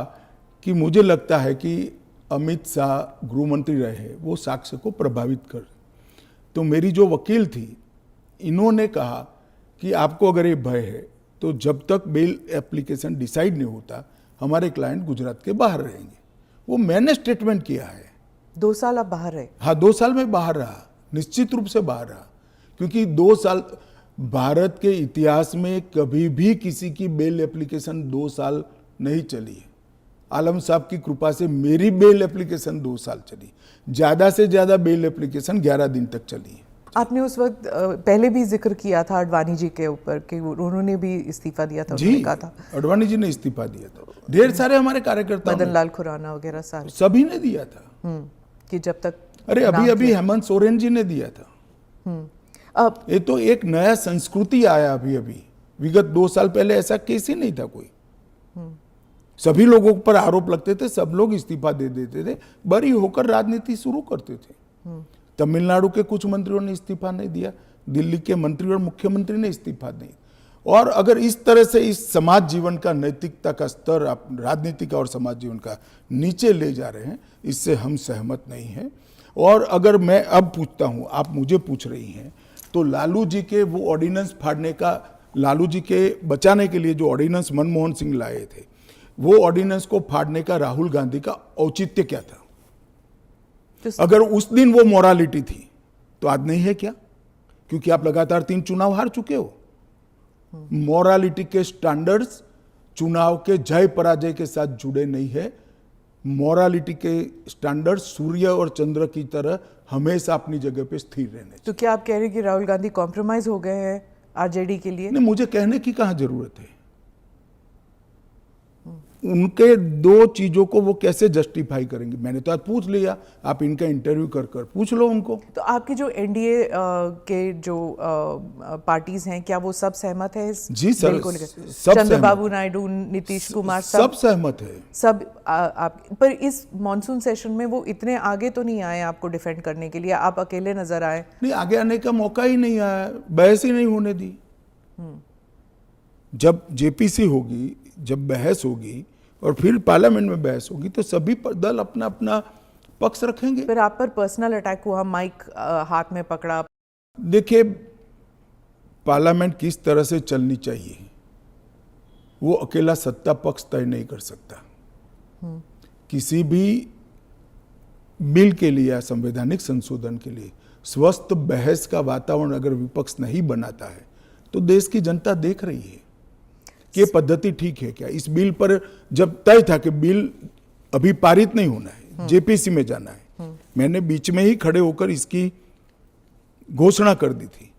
B: कि मुझे लगता है कि अमित शाह गृह मंत्री रहे, वो साक्ष्य को प्रभावित कर। तो मेरी जो वकील थी, इन्होंने कहा कि आपको अगर ये भय है तो जब तक बेल एप्लीकेशन डिसाइड नहीं होता हमारे क्लाइंट गुजरात के बाहर रहेंगे। वो मैंने स्टेटमेंट किया है।
A: 2 साल आप बाहर रहे?
B: हाँ, 2 साल में बाहर रहा, निश्चित रूप से बाहर रहा, क्योंकि 2 साल भारत के इतिहास में कभी भी किसी की बेल एप्लीकेशन 2 साल नहीं चली है। आलम साहब की कृपा से मेरी बेल एप्लीकेशन 2 साल चली। ज्यादा से ज्यादा बेल एप्लीकेशन 11 दिन तक चली है।
A: आपने उस वक्त पहले भी जिक्र किया था अडवाणी जी के ऊपर कि उन्होंने भी इस्तीफा दिया था।
B: जी,
A: कहा था
B: अडवाणी जी ने इस्तीफा दिया था। ढेर सारे हमारे कार्यकर्ता,
A: मदन लाल खुराना वगैरह सारे,
B: सभी ने दिया था।
A: कि जब तक,
B: अरे अभी हेमंत सोरेन जी ने दिया था।
A: अब
B: ये तो एक नया संस्कृति आया अभी। विगत 2 साल पहले ऐसा केस ही नहीं था कोई। सभी लोगों पर आरोप लगते थे, सब लोग इस्तीफा दे देते थे, बरी होकर राजनीति शुरू करते थे। तमिलनाडु के कुछ मंत्रियों ने इस्तीफा नहीं दिया, दिल्ली के मंत्री और मुख्यमंत्री ने इस्तीफा नहीं। और अगर इस तरह से इस समाज जीवन का, नैतिकता का स्तर आप राजनीति का और समाज जीवन का नीचे ले जा रहे हैं, इससे हम सहमत नहीं हैं। और अगर मैं अब पूछता हूं, आप मुझे पूछ रही हैं, तो लालू जी के वो ऑर्डिनेंस फाड़ने का, लालू जी के बचाने के लिए जो ऑर्डिनेंस मनमोहन सिंह लाए थे, वो ऑर्डिनेंस को फाड़ने का राहुल गांधी का औचित्य क्या था?
A: तो
B: अगर उस दिन वो मोरालिटी थी तो आज नहीं है क्या? क्योंकि आप लगातार 3 चुनाव हार चुके हो। मोरालिटी के स्टैंडर्ड्स चुनाव के जय पराजय के साथ जुड़े नहीं है। मोरालिटी के स्टैंडर्ड सूर्य और चंद्र की तरह हमेशा अपनी जगह पे स्थिर रहने चाहिए।
A: तो क्या आप कह रहे हैं कि राहुल गांधी कॉम्प्रोमाइज हो गए हैं आरजेडी के लिए?
B: नहीं, मुझे कहने की कहाँ जरूरत है। उनके 2 चीजों को वो कैसे जस्टिफाई करेंगे? मैंने तो आज पूछ लिया, आप इनका इंटरव्यू कर पूछ लो उनको।
A: तो आपके जो एनडीए के जो पार्टीज हैं, क्या वो सब सहमत है इस
B: जी सर,
A: बिल को लेकर?
B: सब
A: चंद्रबाबू
B: सहमत।
A: नायडू, नीतीश कुमार,
B: सब सहमत है।
A: सब आप पर इस मॉनसून सेशन में वो इतने आगे तो नहीं आए आपको डिफेंड करने के लिए, आप अकेले नजर आए।
B: नहीं, आगे आने का मौका ही नहीं आया, बहस ही नहीं होने दी। जब जेपीसी होगी, जब बहस होगी और फिर पार्लियामेंट में बहस होगी तो सभी दल अपना अपना पक्ष रखेंगे।
A: फिर आप पर पर्सनल अटैक हुआ, माइक हाथ में पकड़ा।
B: देखिए, पार्लियामेंट किस तरह से चलनी चाहिए वो अकेला सत्ता पक्ष तय नहीं कर सकता। किसी भी बिल के लिए या संवैधानिक संशोधन के लिए स्वस्थ बहस का वातावरण अगर विपक्ष नहीं बनाता है तो देश की जनता देख रही है कि ये पद्धति ठीक है क्या। इस बिल पर जब तय था कि बिल अभी पारित नहीं होना है, जेपीसी में जाना है, मैंने बीच में ही खड़े होकर इसकी घोषणा कर दी थी,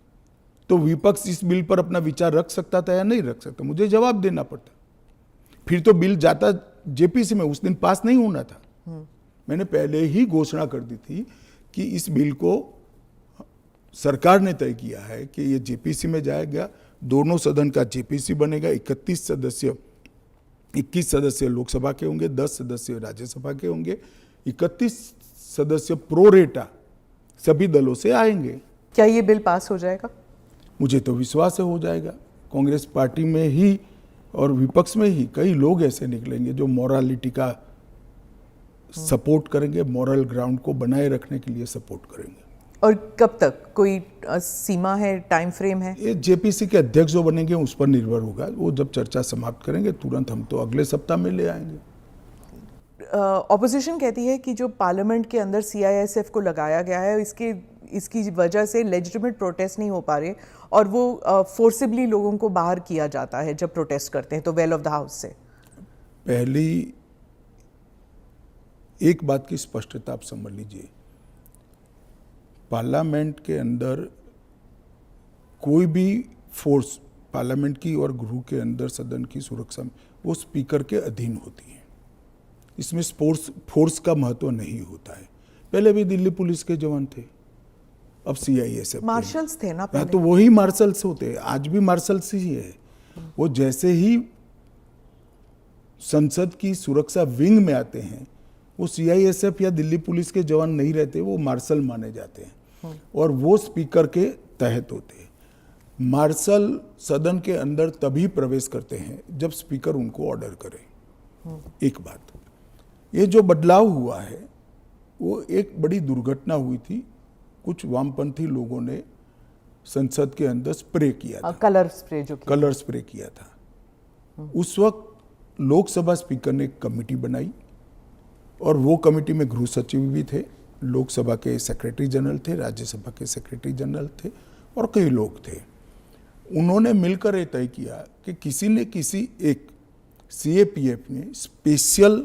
B: तो विपक्ष इस बिल पर अपना विचार रख सकता था या नहीं रख सकता, मुझे जवाब देना पड़ता। फिर तो बिल जाता जेपीसी में, उस दिन पास नहीं होना था। मैंने पहले ही घोषणा कर दी थी कि इस बिल को सरकार ने तय किया है कि ये जेपीसी में जाएगा। दोनों सदन का जेपीसी बनेगा। 21 सदस्य लोकसभा के होंगे, 10 सदस्य राज्यसभा के होंगे, 31 सदस्य प्रोरेटा सभी दलों से आएंगे।
A: क्या ये बिल पास हो जाएगा?
B: मुझे तो विश्वास है हो जाएगा। कांग्रेस पार्टी में ही और विपक्ष में ही कई लोग ऐसे निकलेंगे जो मोरालिटी का सपोर्ट करेंगे, मोरल ग्राउंड को बनाए रखने के लिए सपोर्ट करेंगे।
A: और कब तक, कोई सीमा है, टाइम फ्रेम है?
B: ये जेपीसी के अध्यक्ष जो बनेंगे उस पर निर्भर होगा। वो जब चर्चा समाप्त करेंगे तुरंत हम तो अगले सप्ताह में ले आएंगे।
A: ऑपोजिशन कहती है कि जो पार्लियामेंट के अंदर सीआईएसएफ को लगाया गया है, इसकी वजह से लेजिटिमेट प्रोटेस्ट नहीं हो पा रहे और वो फोर्सिबली लोगों को बाहर किया जाता है जब प्रोटेस्ट करते हैं तो वेल ऑफ द हाउस से।
B: पहली एक बात की स्पष्टता आप समझ लीजिए, पार्लियामेंट के अंदर कोई भी फोर्स पार्लियामेंट की और गृह के अंदर सदन की सुरक्षा में वो स्पीकर के अधीन होती है। इसमें फोर्स का महत्व नहीं होता है। पहले भी दिल्ली पुलिस के जवान थे, अब सीआईएसएफ
A: मार्शल्स थे ना
B: पहले। तो वही मार्शल्स होते हैं, आज भी मार्शल्स ही है। वो जैसे ही संसद की सुरक्षा विंग में आते हैं वो सीआईएसएफ या दिल्ली पुलिस के जवान नहीं रहते, वो मार्शल माने जाते हैं और वो स्पीकर के तहत होते हैं। मार्शल सदन के अंदर तभी प्रवेश करते हैं जब स्पीकर उनको ऑर्डर करे। एक बात, ये जो बदलाव हुआ है वो एक बड़ी दुर्घटना हुई थी। कुछ वामपंथी लोगों ने संसद के अंदर स्प्रे किया था,
A: कलर स्प्रे
B: किया था। उस वक्त लोकसभा स्पीकर ने एक कमेटी बनाई और वो कमेटी में गृह सचिव भी थे, लोकसभा के सेक्रेटरी जनरल थे, राज्यसभा के सेक्रेटरी जनरल थे और कई लोग थे। उन्होंने मिलकर ये तय किया कि किसी ने किसी एक सीएपीएफ ने स्पेशल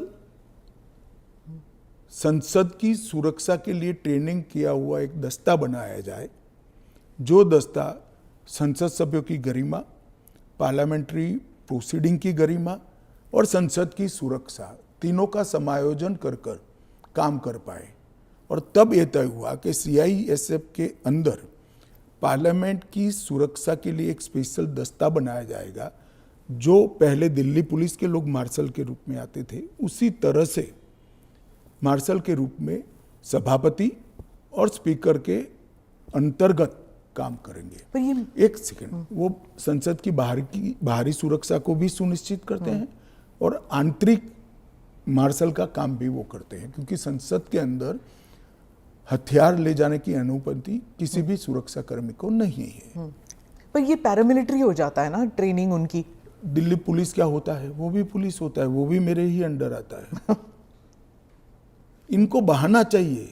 B: संसद की सुरक्षा के लिए ट्रेनिंग किया हुआ एक दस्ता बनाया जाए, जो दस्ता संसद सभ्यों की गरिमा, पार्लियामेंट्री प्रोसीडिंग की गरिमा और संसद की सुरक्षा तीनों का समायोजन कर काम कर पाए। और तब यह तय हुआ कि सीआईएसएफ के अंदर पार्लियामेंट की सुरक्षा के लिए एक स्पेशल दस्ता बनाया जाएगा। जो पहले दिल्ली पुलिस के लोग मार्शल के रूप में आते थे, उसी तरह से मार्शल के रूप में सभापति और स्पीकर के अंतर्गत काम करेंगे।
A: पर ये
B: एक सेकंड, वो संसद की बाहरी सुरक्षा को भी सुनिश्चित करते हैं और आंतरिक मार्शल का काम भी वो करते हैं, क्योंकि संसद के अंदर हथियार ले जाने की अनुमति किसी भी सुरक्षा कर्मी को नहीं है।
A: पर ये पैरामिलिट्री हो जाता है ना ट्रेनिंग उनकी।
B: दिल्ली पुलिस क्या होता है, वो भी पुलिस होता है, वो भी मेरे ही अंडर आता है। इनको बहाना चाहिए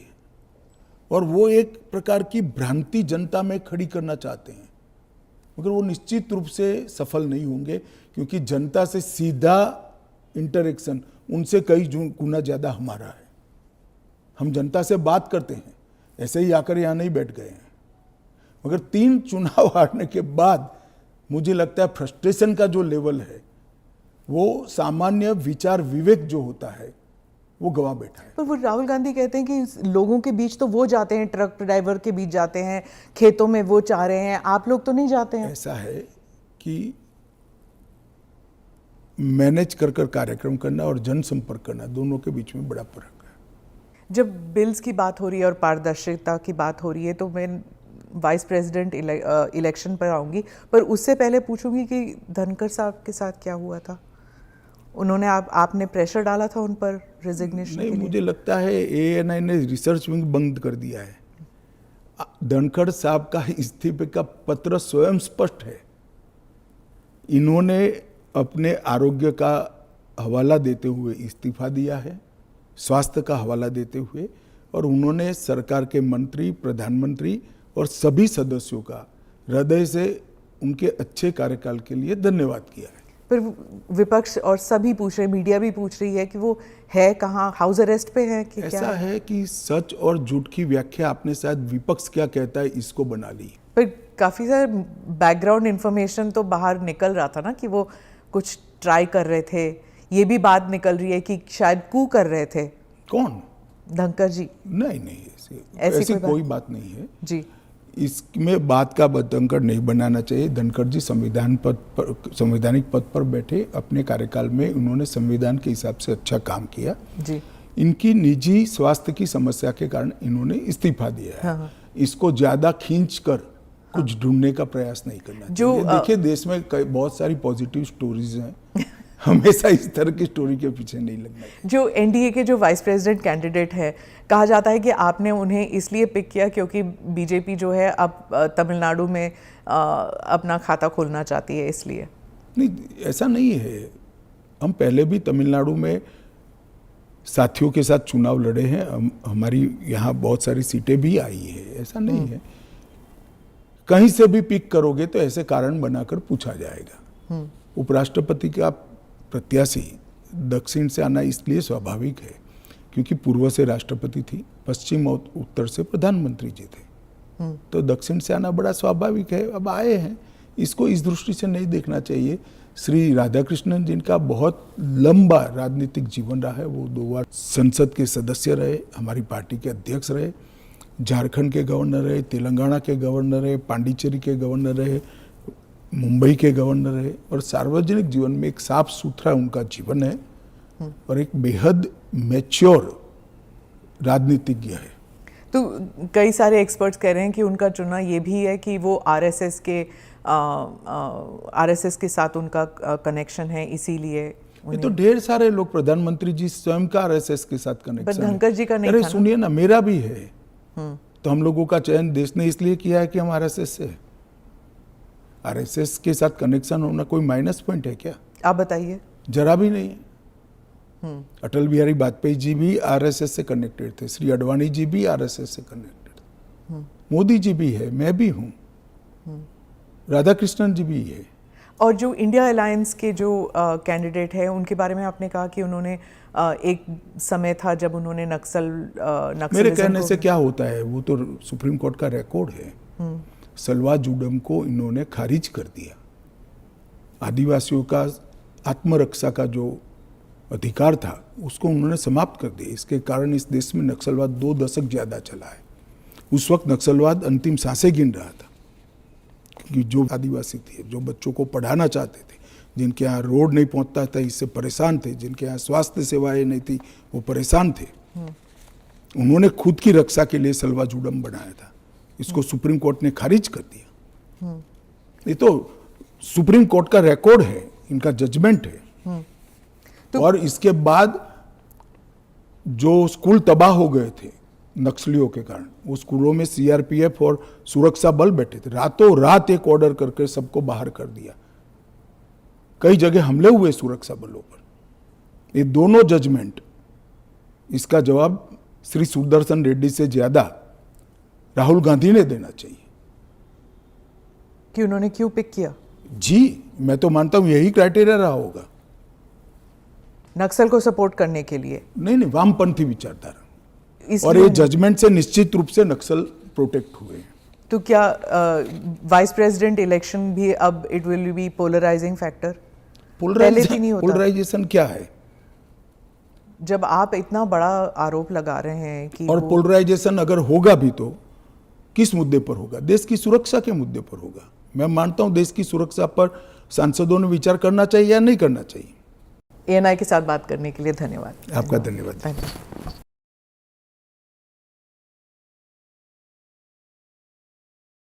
B: और वो एक प्रकार की भ्रांति जनता में खड़ी करना चाहते हैं, मगर वो निश्चित रूप से सफल नहीं होंगे, क्योंकि जनता से सीधा इंटरेक्शन उनसे कई गुना ज्यादा हमारा है। हम जनता से बात करते हैं, ऐसे ही आकर यहाँ नहीं बैठ गए हैं। मगर 3 चुनाव हारने के बाद मुझे लगता है फ्रस्ट्रेशन का जो लेवल है, वो सामान्य विचार विवेक जो होता है वो गवा बैठा है।
A: पर वो राहुल गांधी कहते हैं कि लोगों के बीच तो वो जाते हैं, ट्रक ड्राइवर के बीच जाते हैं, खेतों में वो चाह रहे हैं, आप लोग तो नहीं जाते हैं।
B: ऐसा है कि मैनेज कर कार्यक्रम करना और जनसंपर्क करना, दोनों के बीच में बड़ा फर्क है।
A: जब बिल्स की बात हो रही है और पारदर्शिता की बात हो रही है, तो मैं वाइस प्रेसिडेंट इलेक्शन पर आऊंगी, पर उससे पहले पूछूंगी कि धनखड़ साहब के साथ क्या हुआ था। उन्होंने आपने प्रेशर डाला था उन पर रेजिग्नेशन के लिए?
B: नहीं, मुझे लगता है ANI ने रिसर्च विंग बंद कर दिया है। धनखड़ साहब का इस्तीफे का पत्र स्वयं स्पष्ट है। इन्होंने अपने आरोग्य का हवाला देते हुए इस्तीफा दिया है, स्वास्थ्य का हवाला देते हुए, और उन्होंने सरकार के मंत्री, प्रधानमंत्री और सभी सदस्यों का हृदय से उनके अच्छे कार्यकाल के लिए धन्यवाद किया है।
A: पर विपक्ष और सभी पूछ रहे, मीडिया भी पूछ रही है कि वो है कहाँ, हाउस अरेस्ट पे है कि क्या?
B: ऐसा है कि सच और झूठ की व्याख्या आपने शायद विपक्ष क्या कहता है इसको बना ली।
A: पर काफी सारे बैकग्राउंड इंफॉर्मेशन तो बाहर निकल रहा था ना कि वो कुछ ट्राई कर रहे थे। ये भी बात निकल रही है कि शायद कू कर रहे थे।
B: कौन?
A: धनखड़ जी।
B: नहीं, ऐसी कोई बात नहीं है
A: जी।
B: इसमें बात का धनखड़ नहीं बनाना चाहिए। धनखड़ जी संवैधानिक पद पर बैठे, अपने कार्यकाल में उन्होंने संविधान के हिसाब से अच्छा काम किया जी। इनकी निजी स्वास्थ्य की समस्या के कारण इन्होंने इस्तीफा दिया है। हाँ। इसको ज्यादा खींचकर कुछ ढूंढने का प्रयास नहीं करना चाहिए। देखिए, देश में बहुत सारी पॉजिटिव स्टोरीज हैं, हमेशा इस तरह की स्टोरी के पीछे नहीं लगना चाहिए।
A: जो एनडीए के जो वाइस प्रेसिडेंट कैंडिडेट है, कहा जाता है कि आपने उन्हें इसलिए पिक किया क्योंकि बीजेपी जो है अब तमिलनाडु में अपना खाता खोलना चाहती है, इसलिए?
B: नहीं, ऐसा नहीं है। हम पहले भी तमिलनाडु में साथियों के साथ चुनाव लड़े हैं, हमारी यहाँ बहुत सारी सीटें भी आई है, ऐसा नहीं है। कहीं से भी पिक करोगे तो ऐसे कारण बनाकर पूछा जाएगा। उपराष्ट्रपति का प्रत्याशी दक्षिण से आना इसलिए स्वाभाविक है क्योंकि पूर्व से राष्ट्रपति थी, पश्चिम और उत्तर से प्रधानमंत्री जी थे, तो दक्षिण से आना बड़ा स्वाभाविक है। अब आए हैं, इसको इस दृष्टि से नहीं देखना चाहिए। श्री राधाकृष्णन जिनका बहुत लंबा राजनीतिक जीवन रहा है, वो 2 बार संसद के सदस्य रहे, हमारी पार्टी के अध्यक्ष रहे, झारखंड के गवर्नर रहे, तेलंगाना के गवर्नर रहे, पांडिचेरी के गवर्नर रहे, मुंबई के गवर्नर रहे, और सार्वजनिक जीवन में एक साफ सुथरा उनका जीवन है और एक बेहद मैच्योर राजनीतिज्ञ है।
A: तो कई सारे एक्सपर्ट्स कह रहे हैं कि उनका चुना ये भी है कि वो आरएसएस के साथ उनका कनेक्शन है, इसीलिए
B: ये तो ढेर सारे लोग, प्रधानमंत्री जी स्वयं का आरएसएस के साथ कनेक्शन है।
A: धनखड़ जी का नहीं।
B: अरे सुनिए ना, मेरा भी है। तो हम लोगों का चयन देश ने इसलिए किया है कि हम आरएसएस से, आरएसएस के साथ कनेक्शन होना कोई माइनस पॉइंट है क्या?
A: आप बताइए।
B: जरा भी नहीं है। अटल बिहारी वाजपेयी जी भी आरएसएस से कनेक्टेड थे, श्री अडवाणी जी भी आरएसएस से कनेक्टेड थे, मोदी जी भी है, मैं भी हूँ, राधाकृष्णन जी भी है।
A: और जो इंडिया अलायंस के जो कैंडिडेट है, उनके बारे में आपने कहा कि उन्होंने एक समय था जब उन्होंने नक्सलिज्म,
B: मेरे कहने से क्या होता है, वो तो सुप्रीम कोर्ट का रिकॉर्ड है। सलवा जुडम को इन्होंने खारिज कर दिया। आदिवासियों का आत्मरक्षा का जो अधिकार था उसको उन्होंने समाप्त कर दिया। इसके कारण इस देश में नक्सलवाद 2 दशक ज्यादा चला है। उस वक्त नक्सलवाद अंतिम सांसें गिन रहा था, क्योंकि जो आदिवासी थे, जो बच्चों को पढ़ाना चाहते थे, जिनके यहाँ रोड नहीं पहुंचता था, इससे परेशान थे, जिनके यहाँ स्वास्थ्य सेवाएं नहीं थी, वो परेशान थे। उन्होंने खुद की रक्षा के लिए सलवा जुडम बनाया था। इसको सुप्रीम कोर्ट ने खारिज कर दिया। ये तो सुप्रीम कोर्ट का रिकॉर्ड है, इनका जजमेंट है। तो और इसके बाद जो स्कूल तबाह हो गए थे नक्सलियों के कारण, वो स्कूलों में सीआरपीएफ और सुरक्षा बल बैठे थे, रातों रात एक ऑर्डर करके सबको बाहर कर दिया। कई जगह हमले हुए सुरक्षा बलों पर। ये दोनों जजमेंट, इसका जवाब श्री सुदर्शन रेड्डी से ज्यादा राहुल गांधी ने देना चाहिए।
A: कि उन्होंने क्यों पिक किया?
B: जी, मैं तो मानता हूं यही क्राइटेरिया रहा होगा।
A: नक्सल को सपोर्ट करने के लिए?
B: नहीं, वामपंथी विचारधारा, और
A: इसलिए
B: ये जजमेंट से निश्चित रूप से नक्सल प्रोटेक्ट हुए हैं।
A: तो क्या वाइस प्रेसिडेंट इलेक्शन भी अब it will be polarising factor? पहले भी नहीं होता।
B: पोलराइजेशन क्या है?
A: जब आप इतना बड़ा आरोप लगा रहे हैं कि
B: और पोलराइजेशन अगर होगा भी तो किस मुद्दे पर होगा? देश की सुरक्षा के मुद्दे पर होगा। मैं मानता हूं देश की सुरक्षा पर सांसदों ने विचार करना चाहिए या नहीं करना चाहिए।
A: ANI के साथ बात करने के लिए धन्यवाद।
B: आपका धन्यवाद।
A: धन्यवाद।